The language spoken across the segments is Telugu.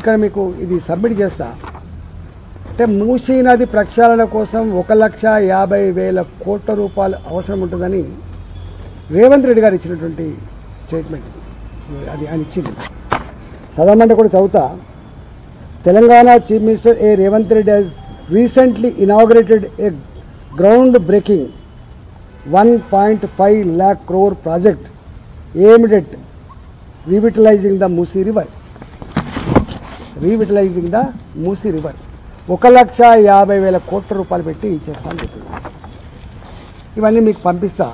ఇక్కడ మీకు ఇది సబ్మిట్ చేస్తా. అంటే మూసీ నది ప్రక్షాళన కోసం 1,50,000 కోట్ల రూపాయలు అవసరం ఉంటుందని రేవంత్ రెడ్డి గారు ఇచ్చినటువంటి స్టేట్మెంట్. అది ఆయన ఇచ్చింది. చదవమంటే కూడా చదువుతా. Telangana chief minister A Revanth Reddy has recently inaugurated a ground-breaking 1.5 lakh crore project aimed at revitalizing the Musi River. Revitalizing the Musi River. 1,50,000 కోట్ల రూపాయలు పెట్టి చేస్తాను చెప్తున్నాను. ఇవన్నీ మీకు పంపిస్తా.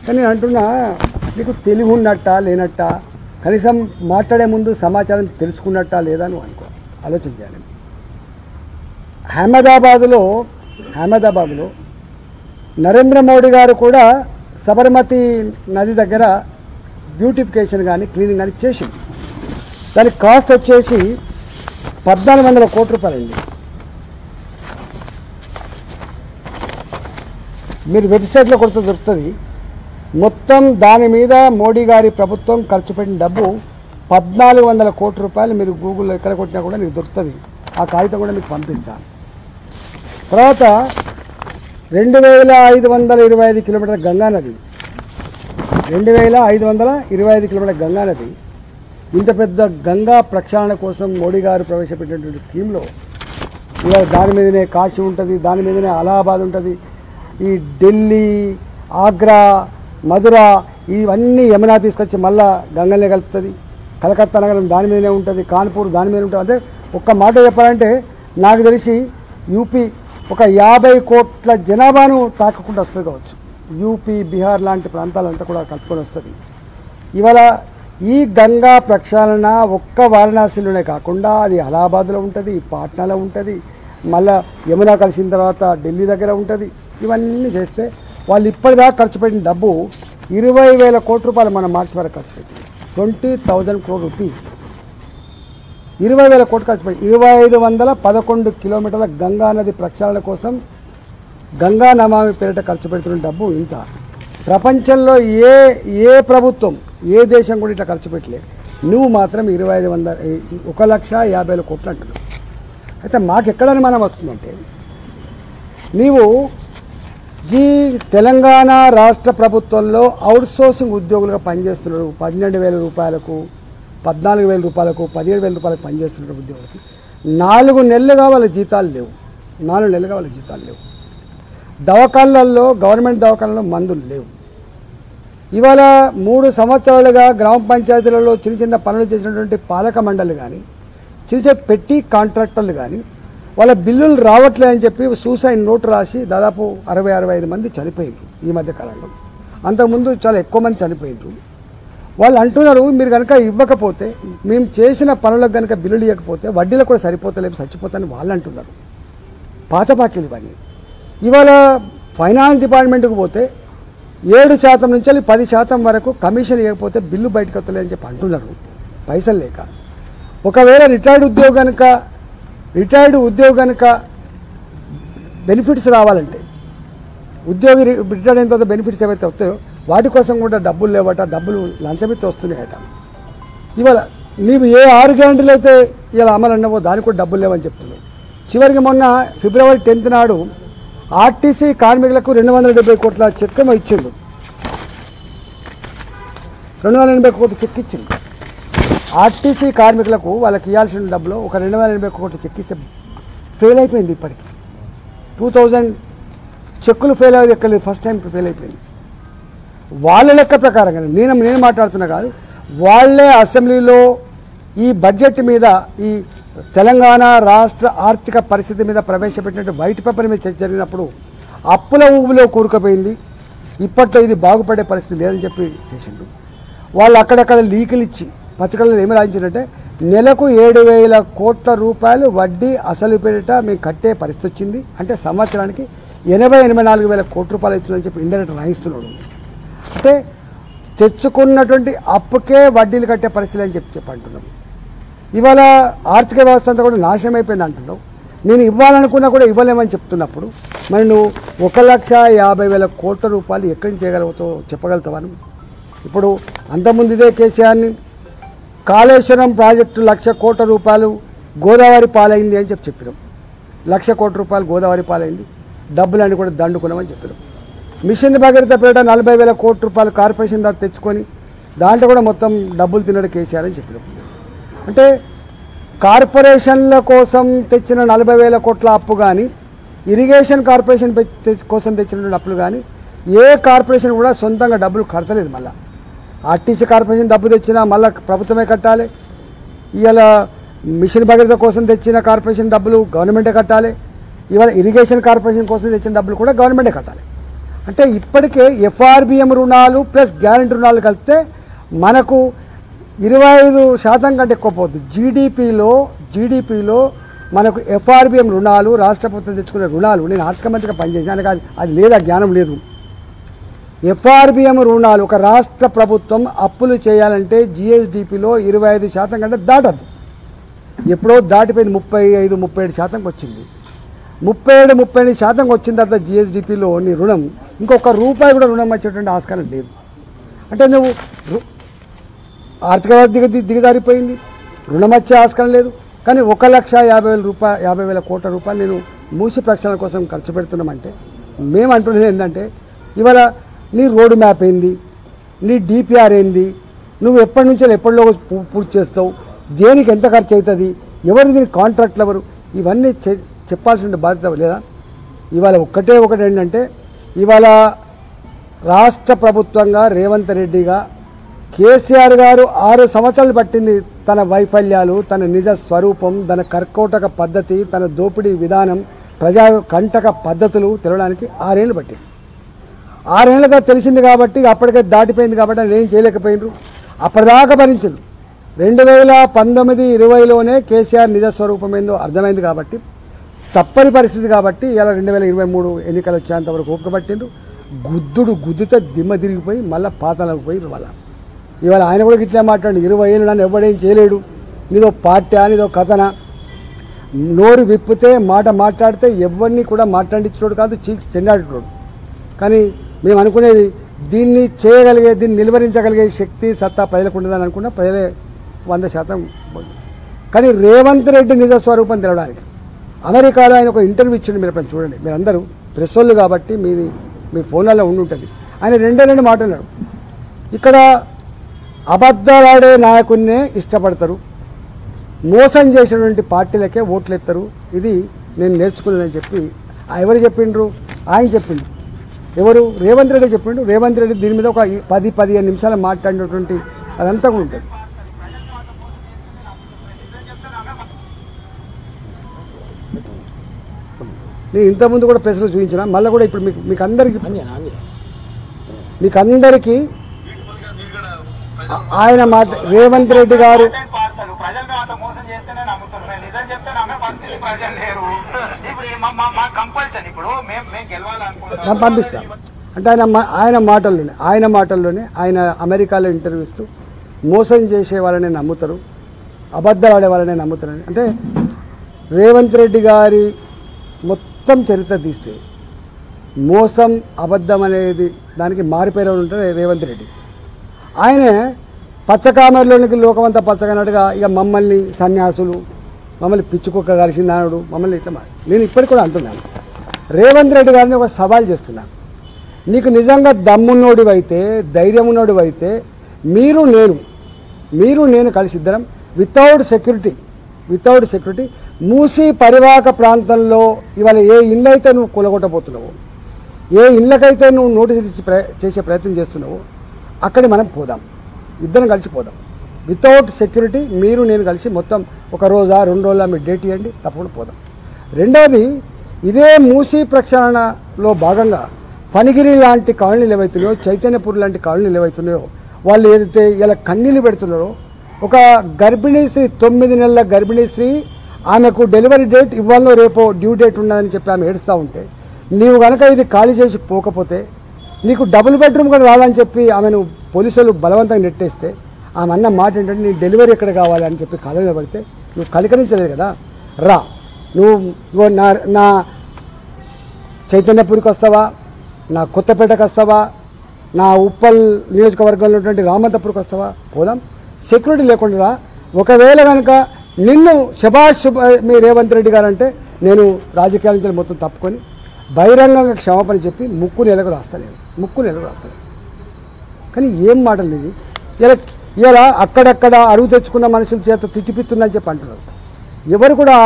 కానీ నేను అంటున్నా, మీకు తెలివి ఉన్నట్టా లేనట్టా, కనీసం మాట్లాడే ముందు సమాచారం తెలుసుకున్నట్టా లేదా అని అనుకో, ఆలోచన చేయాలి. అహ్మదాబాద్లో నరేంద్ర మోడీ గారు కూడా సబర్మతి నది దగ్గర బ్యూటిఫికేషన్ కానీ క్లీనింగ్ కానీ చేసింది. దానికి కాస్ట్ వచ్చేసి 1,400 కోట్ల రూపాయలండి. మీరు వెబ్సైట్లో కొడితే దొరుకుతుంది. మొత్తం దాని మీద మోడీ గారి ప్రభుత్వం ఖర్చు పెట్టిన డబ్బు 1,400 కోట్ల రూపాయలు. మీరు గూగుల్లో ఎక్కడ కొట్టినా కూడా మీకు దొరుకుతుంది. ఆ కాగితం కూడా మీకు పంపిస్తాను. తర్వాత 2,525 కిలోమీటర్ల గంగానది, 2,525 కిలోమీటర్ల గంగానది. ఇంత పెద్ద గంగా ప్రక్షాళన కోసం మోడీ గారు ప్రవేశపెట్టినటువంటి స్కీమ్లో ఇవాళ దాని మీదనే కాశీ ఉంటుంది, దాని మీదనే అలహాబాద్ ఉంటుంది, ఈ ఢిల్లీ, ఆగ్రా, మధుర ఇవన్నీ యమునా తీసుకొచ్చి మళ్ళా గంగలే కలుపుతుంది. కలకత్తా నగరం దాని మీదనే ఉంటుంది, కాన్పూర్ దాని మీద ఉంటుంది. అంటే ఒక్క మాట చెప్పాలంటే నాకు తెలిసి యూపీ ఒక 50 కోట్ల జనాభాను తాకకుండా వస్తుంది కావచ్చు. యూపీ, బీహార్ లాంటి ప్రాంతాలంతా కూడా కలుపుకొని వస్తుంది. ఇవాళ ఈ గంగా ప్రక్షాళన ఒక్క వారణాసిలోనే కాకుండా అది అలహాబాద్లో ఉంటుంది, పాట్నాలో ఉంటుంది, మళ్ళా యమునా కలిసిన తర్వాత ఢిల్లీ దగ్గర ఉంటుంది. ఇవన్నీ చేస్తే వాళ్ళు ఇప్పటిదాకా ఖర్చు పెట్టిన డబ్బు 20,000 కోట్ల రూపాయలు మనం మార్చి వరకు ఖర్చు పెట్టింది. 20,000 crore rupees. 20,000 కోట్లు ఖర్చు పెట్టి 2,511 కిలోమీటర్ల గంగా నది ప్రక్షాళన కోసం గంగా నమామి పేరిట ఖర్చు పెడుతున్న డబ్బు ఇంత. ప్రపంచంలో ఏ ప్రభుత్వం, ఏ దేశం కూడా ఇట్లా ఖర్చు పెట్టలేదు. నువ్వు మాత్రం 1,50,000 కోట్లు అంటున్నావు. అయితే మాకెక్కడని మనం వస్తుందంటే, నీవు ఈ తెలంగాణ రాష్ట్ర ప్రభుత్వంలో అవుట్సోర్సింగ్ ఉద్యోగులుగా పనిచేస్తున్నారు. 12,000 రూపాయలకు, 14,000 రూపాయలకు, 17,000 రూపాయలకు పనిచేస్తున్న ఉద్యోగులకి 4 నెలలుగా వాళ్ళ జీతాలు లేవు. 4 నెలలుగా వాళ్ళ జీతాలు లేవు. దవాఖానాల్లో, గవర్నమెంట్ దవాఖానాల్లో మందులు లేవు. ఇవాళ 3 సంవత్సరాలుగా గ్రామ పంచాయతీలలో చిన్న చిన్న పనులు చేసినటువంటి పాలక మండలి కానీ, చిన్న చిన్న పెట్టి కాంట్రాక్టర్లు కానీ వాళ్ళ బిల్లులు రావట్లేదని చెప్పి సూసైడ్ నోటు రాసి దాదాపు 60-65 మంది చనిపోయారు ఈ మధ్య కాలంలో. అంతకుముందు చాలా ఎక్కువ మంది చనిపోయారు. వాళ్ళు అంటున్నారు, మీరు కనుక ఇవ్వకపోతే, మేము చేసిన పనులకు కనుక బిల్లులు ఇవ్వకపోతే వడ్డీలకు కూడా సరిపోతలేము, చచ్చిపోతాయని వాళ్ళు అంటున్నారు. పాత బాకీలు ఇవన్నీ. ఇవాళ ఫైనాన్స్ డిపార్ట్మెంట్కి పోతే 7% నుంచి 10% వరకు కమిషన్ ఇవ్వకపోతే బిల్లు బయటకు వస్తలేదని చెప్పి అంటున్నారు, పైసలు లేక. ఒకవేళ రిటైర్డ్ ఉద్యోగి కనుక బెనిఫిట్స్ రావాలంటే, ఉద్యోగి రిటైర్డ్ అయిన తర్వాత బెనిఫిట్స్ ఏవైతే వస్తాయో వాటి కోసం కూడా డబ్బులు లేవట, డబ్బులు లంచమిత్తి వస్తున్నాయట. ఇవాళ నీవు ఏ 6 గ్యారెంటీలు అయితే ఇలా అమలు అన్నావో దానికి కూడా డబ్బులు లేవని చెప్తున్నావు. చివరికి మొన్న ఫిబ్రవరి 10th నాడు ఆర్టీసీ కార్మికులకు 270 కోట్ల చెక్ ఏమో ఇచ్చిండు. 280 కోట్ల చెక్ ఇచ్చిండు ఆర్టీసీ కార్మికులకు. వాళ్ళకి ఇవ్వాల్సిన డబ్బులో ఒక 280 కోట్ల చెక్ ఇస్తే ఫెయిల్ అయిపోయింది. ఇప్పటికి 2000 చెక్కులు ఫెయిల్ అయ్యేది ఎక్కలేదు, ఫస్ట్ టైం ఫెయిల్ అయిపోయింది. వాళ్ళ లెక్క ప్రకారంగా నేను మాట్లాడుతున్నా కాదు, వాళ్ళే అసెంబ్లీలో ఈ బడ్జెట్ మీద, ఈ తెలంగాణ రాష్ట్ర ఆర్థిక పరిస్థితి మీద ప్రవేశపెట్టినట్టు వైట్ పేపర్ మీద చర్చ జరిగినప్పుడు అప్పుల ఊబిలో కూరుకుపోయింది. ఇప్పట్లో ఇది బాగుపడే పరిస్థితి లేదని చెప్పి చేసిండు. వాళ్ళు అక్కడక్కడ లీకులు ఇచ్చి పత్రికల్లో ఏమి రాయించారంటే, నెలకు 7,000 కోట్ల రూపాయలు వడ్డీ అసలు పేరిట మేము కట్టే పరిస్థితి వచ్చింది. అంటే సంవత్సరానికి 84,000 కోట్ల రూపాయలు ఇస్తుందని చెప్పి ఇండైరెక్ట్ రాయిస్తున్నాడు. అంటే తెచ్చుకున్నటువంటి అప్పుకే వడ్డీలు కట్టే పరిస్థితి అని చెప్పి అంటున్నాం. ఇవాళ ఆర్థిక వ్యవస్థ అంతా కూడా నాశనం అయిపోయింది అంటున్నావు. నేను ఇవ్వాలనుకున్నా కూడా ఇవ్వలేమని చెప్తున్నప్పుడు మరి నువ్వు 1,50,000 కోట్ల రూపాయలు ఎక్కడి నుంచి చేయగలుగుతావు చెప్పగలుగుతావా? ఇప్పుడు అంతకుముందు ఇదే కేసీఆర్ని కాళేశ్వరం ప్రాజెక్టు 1,00,000 కోట్ల రూపాయలు గోదావరి పాలైంది అని చెప్పినాం. 1,00,00,000 కోట్ల రూపాయలు గోదావరి పాలైంది, డబ్బులన్నీ కూడా దండుకున్నామని చెప్పినాం. మిషన్ భగీరథ పేట 40,000 కోట్ల రూపాయలు కార్పొరేషన్ దాకా తెచ్చుకొని దాంట్లో కూడా మొత్తం డబ్బులు తినడు కేసీఆర్ అని చెప్పినాం. అంటే కార్పొరేషన్ల కోసం తెచ్చిన 40,000 కోట్ల అప్పు కానీ, ఇరిగేషన్ కార్పొరేషన్ కోసం తెచ్చినటువంటి అప్పులు కానీ ఏ కార్పొరేషన్ కూడా సొంతంగా డబ్బులు కడతలేదు. మళ్ళీ ఆర్టీసీ కార్పొరేషన్ డబ్బు తెచ్చినా మళ్ళీ ప్రభుత్వమే కట్టాలి. ఇవాళ మిషన్ భగీరథ కోసం తెచ్చిన కార్పొరేషన్ డబ్బులు గవర్నమెంటే కట్టాలి. ఇవాళ ఇరిగేషన్ కార్పొరేషన్ కోసం తెచ్చిన డబ్బులు కూడా గవర్నమెంటే కట్టాలి. అంటే ఇప్పటికే ఎఫ్ఆర్బిఎం రుణాలు ప్లస్ గ్యారెంటీ రుణాలు కలిపితే మనకు 25% కంటే ఎక్కువ పోతుంది. జీడిపిలో మనకు ఎఫ్ఆర్బిఎం రుణాలు, రాష్ట్ర ప్రభుత్వం తెచ్చుకునే రుణాలు, నేను ఆర్థిక మంత్రిగా పనిచేసాను కానీ అది లేదా జ్ఞానం లేదు. ఎఫ్ఆర్బిఎం రుణాలు ఒక రాష్ట్ర ప్రభుత్వం అప్పులు చేయాలంటే జిఎస్డిపిలో 25% కంటే దాటద్దు. ఎప్పుడో దాటిపోయింది, 35-37% వచ్చింది. 37-38% వచ్చిన తర్వాత జిఎస్డిపిలో నీ రుణం ఇంకొక రూపాయి కూడా రుణం వచ్చేటువంటి ఆస్కారం లేదు. అంటే నువ్వు ఆర్థిక వ్యవస్థ దిగజారిపోయింది, రుణం వచ్చే ఆస్కారం లేదు. కానీ 1,50,000 కోట్ల రూపాయలు నేను మూసి ప్రక్షాళన కోసం ఖర్చు పెడుతున్నామంటే మేము అంటున్నది ఏంటంటే ఇవాళ నీ రోడ్ మ్యాప్ ఏంది, నీ డిపిఆర్ ఏంది, నువ్వు ఎప్పటి నుంచో ఎప్పటిలో పూర్తి చేస్తావు, దేనికి ఎంత ఖర్చు అవుతుంది, ఎవరు దీనికి కాంట్రాక్ట్లు ఎవరు, ఇవన్నీ చెప్పాల్సిన బాధ్యత లేదా? ఇవాళ ఒకటి ఏంటంటే ఇవాళ రాష్ట్ర ప్రభుత్వంగా రేవంత్ రెడ్డిగా కేసీఆర్ గారు 6 సంవత్సరాలు పట్టింది తన వైఫల్యాలు, తన నిజ స్వరూపం, తన కర్కోటక పద్ధతి, తన దోపిడీ విధానం, ప్రజా కంటక పద్ధతులు తెలవడానికి 6 ఏళ్ళు పట్టింది. 6 ఏళ్ళగా తెలిసింది కాబట్టి అప్పటికే దాటిపోయింది కాబట్టి ఏం చేయలేకపోయినరు. అప్పటిదాకా భరించరు. 2019-20లోనే కేసీఆర్ నిజ స్వరూపం ఏందో అర్థమైంది కాబట్టి తప్పని పరిస్థితి కాబట్టి ఇలా 2023 ఎన్నికలు వచ్చేంత వరకు ఓపిక పట్టిండ్రు. గుద్దితే దిమ్మ తిరిగిపోయి మళ్ళీ పాతాలకు పోయి ఇవాళ ఆయన కూడా ఇట్లా మాట్లాడు, 20 ఏళ్ళు నన్ను ఎవడేం చేయలేడు, నీదో పార్టీ నీదో కథన, నోరు విప్పితే మాట మాట్లాడితే ఎవరిని కూడా మాట్లాడించినోడు కాదు, చీక్స్ చెండాడుతున్నాడు. కానీ మేము అనుకునేది దీన్ని చేయగలిగే, దీన్ని నిలువరించగలిగే శక్తి సత్తా ప్రజలకు ఉండదని అనుకున్నా, ప్రజలే 100%. కానీ రేవంత్ రెడ్డి నిజ స్వరూపం తెలవడానికి అమెరికాలో ఆయన ఒక ఇంటర్వ్యూ ఇచ్చిండు. మీరు ఎప్పుడైనా చూడండి, మీరు అందరూ ప్రెస్ వాళ్ళు కాబట్టి మీ ఫోన్లలో ఉండి ఉంటుంది. ఆయన 2 మాట్లాడారు. ఇక్కడ అబద్ధాలాడే నాయకున్నే ఇష్టపడతారు, మోసం చేసినటువంటి పార్టీలకే ఓట్లు ఎత్తారు, ఇది నేను నేర్చుకున్నానని చెప్పి ఎవరు చెప్పిండ్రు? ఆయన చెప్పిండు. ఎవరు? రేవంత్ రెడ్డి చెప్పిండు. రేవంత్ రెడ్డి దీని మీద ఒక 10-15 నిమిషాలు మాట్లాడినటువంటి అదంతా కూడా ఉంటుంది. నేను ఇంతకుముందు కూడా ప్రెస్లో చూపించిన, మళ్ళీ కూడా ఇప్పుడు మీకు అందరికీ ఆయన మాట రేవంత్ రెడ్డి గారు పంపిస్తాం అంటే ఆయన మాటల్లోనే ఆయన అమెరికాలో ఇంటర్వ్యూ ఇస్తూ మోసం చేసే వాళ్ళనే నమ్ముతారు, అబద్ధాలు ఆడే వాళ్ళనే నమ్ముతారని. అంటే రేవంత్ రెడ్డి గారి మొత్తం చరిత్ర తీస్తే మోసం అబద్ధం అనేది దానికి మారిపోయిన ఉంటారు రేవంత్ రెడ్డి. ఆయనే పచ్చకామెరలోనికి లోకమంతా పచ్చగన్నట్టుగా ఇక మమ్మల్ని సన్యాసులు, మమ్మల్ని పిచ్చుకుక్క కలిసిందానుడు, మమ్మల్ని ఇట్లా నేను ఇప్పటికి కూడా అంటున్నాను. రేవంత్ రెడ్డి గారిని ఒక సవాల్ చేస్తున్నాను. నీకు నిజంగా దమ్మున్నోడివైతే, ధైర్యం ఉన్నోడివైతే మీరు నేను కలిసి ఇద్దరం వితౌట్ సెక్యూరిటీ మూసీ పరివాహక ప్రాంతంలో ఇవాళ ఏ ఇల్లు అయితే నువ్వు కూలగొట్టబోతున్నావో, ఏ ఇళ్ళకైతే నువ్వు నోటీస్ ఇచ్చి చేసే ప్రయత్నం చేస్తున్నావో అక్కడి మనం పోదాం, ఇద్దరం కలిసి పోదాం. వితౌట్ సెక్యూరిటీ నేను కలిసి మొత్తం 1 రోజా 2 రోజుల మీరు డేట్ ఇవ్వండి, తప్పకుండా పోదాం. రెండవది, ఇదే మూసీ ప్రక్షాళనలో భాగంగా ఫణిగిరి లాంటి కాలనీలు ఏవైతున్నాయో, చైతన్యపూర్ లాంటి కాలనీలు ఏవైతున్నాయో, వాళ్ళు ఏదైతే ఇలా కన్నీళ్ళు పెడుతున్నారో, ఒక గర్భిణీ స్త్రీ 9 నెలల గర్భిణీ స్త్రీ, ఆమెకు డెలివరీ డేట్ ఇవ్వాలో రేపో డ్యూ డేట్ ఉన్నదని చెప్పి ఆమె ఏడుస్తూ ఉంటే, నీవు కనుక ఇది ఖాళీ చేసి పోకపోతే నీకు డబుల్ బెడ్రూమ్ కూడా రాదని చెప్పి ఆమెను పోలీసులు బలవంతంగా నెట్టేస్తే ఆమె అన్న మాట ఏంటంటే నీ డెలివరీ ఎక్కడ కావాలి అని చెప్పి కాలేజీలో పడితే నువ్వు కలికరించలేదు కదా, రా నువ్వు నా చైతన్యపూర్కి వస్తావా, నా కొత్తపేటకు వస్తావా, నా ఉప్పల్ నియోజకవర్గంలో ఉన్నటువంటి రామంతపూర్కి వస్తావా, పోదాం. సెక్యూరిటీ లేకుండా ఒకవేళ కనుక నిన్ను శభాష్ మీ రేవంత్ రెడ్డి గారు అంటే నేను రాజకీయాల నుంచి మొత్తం తప్పుకొని బహిరంగంగా క్షమాపణ చెప్పి ముక్కు నెలకు రాస్తాను. కానీ ఏం మాటలు ఇది? ఇలా అక్కడక్కడ అరువు తెచ్చుకున్న మనుషుల చేత తిట్టిపిస్తుందని చెప్పి అంటున్నారు. ఎవరు కూడా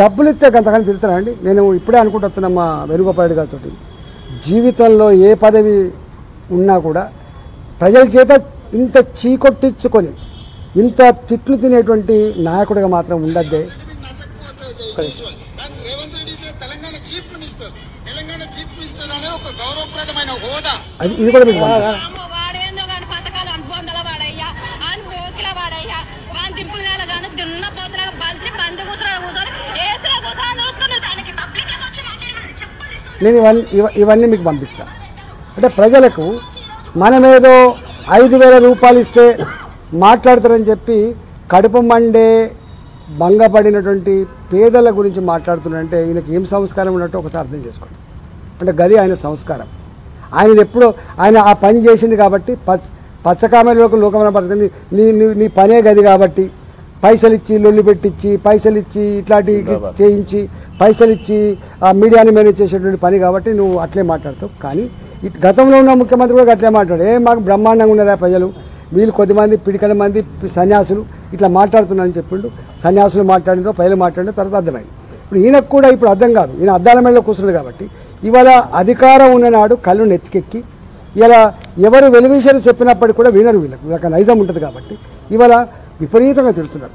డబ్బులు ఇస్తే గంతగాని తిడతారండి. నేను ఇప్పుడే అనుకుంటున్నా మా వేణుగోపాల్ గారితో, జీవితంలో ఏ పదవి ఉన్నా కూడా ప్రజల చేత ఇంత చీకొట్టించుకొని ఇంత తిట్లు తినేటువంటి నాయకుడిగా మాత్రం ఉండద్దే. అది ఇది కూడా మీకు నేను ఇవన్నీ మీకు పంపిస్తా. అంటే ప్రజలకు మనమేదో 5,000 రూపాయలు ఇస్తే మాట్లాడతారని చెప్పి కడుపు మండే భంగపడినటువంటి పేదల గురించి మాట్లాడుతున్నారంటే ఈయనకి ఏం సంస్కారం ఉన్నట్టు ఒకసారి అర్థం చేసుకోండి. అంటే గది ఆయన సంస్కారం. ఆయన ఎప్పుడో ఆయన ఆ పని చేసింది కాబట్టి పచ్చకామెలోకి లోకమైన పడుతుంది. నీ పనే గది కాబట్టి పైసలు ఇచ్చి లొల్లి పెట్టించి పైసలు ఇచ్చి ఇట్లాంటి చేయించి పైసలు ఇచ్చి ఆ మీడియాని మేనేజ్ చేసేటువంటి పని కాబట్టి నువ్వు అట్లే మాట్లాడతావు. కానీ గతంలో ఉన్న ముఖ్యమంత్రి కూడా అట్లే మాట్లాడు. మాకు బ్రహ్మాండంగా ఉన్నారా ప్రజలు, వీళ్ళు కొద్దిమంది పిడికల మంది సన్యాసులు ఇట్లా మాట్లాడుతున్నారని చెప్పిండు. సన్యాసులు మాట్లాడినో ప్రజలు మాట్లాడిన తర్వాత అర్థమైంది. ఇప్పుడు ఈయనకు కూడా ఇప్పుడు అర్థం కాదు. ఈయన అద్దాల మీద కూర్చున్నాడు కాబట్టి ఇవాళ అధికారం ఉన్ననాడు కళ్ళు నెత్తికెక్కి ఇలా ఎవరు వెలువిషయాలు చెప్పినప్పటికీ కూడా వినరు. వీళ్ళకి నైజం ఉంటుంది కాబట్టి ఇవాళ విపరీతంగా తిడుతున్నారు.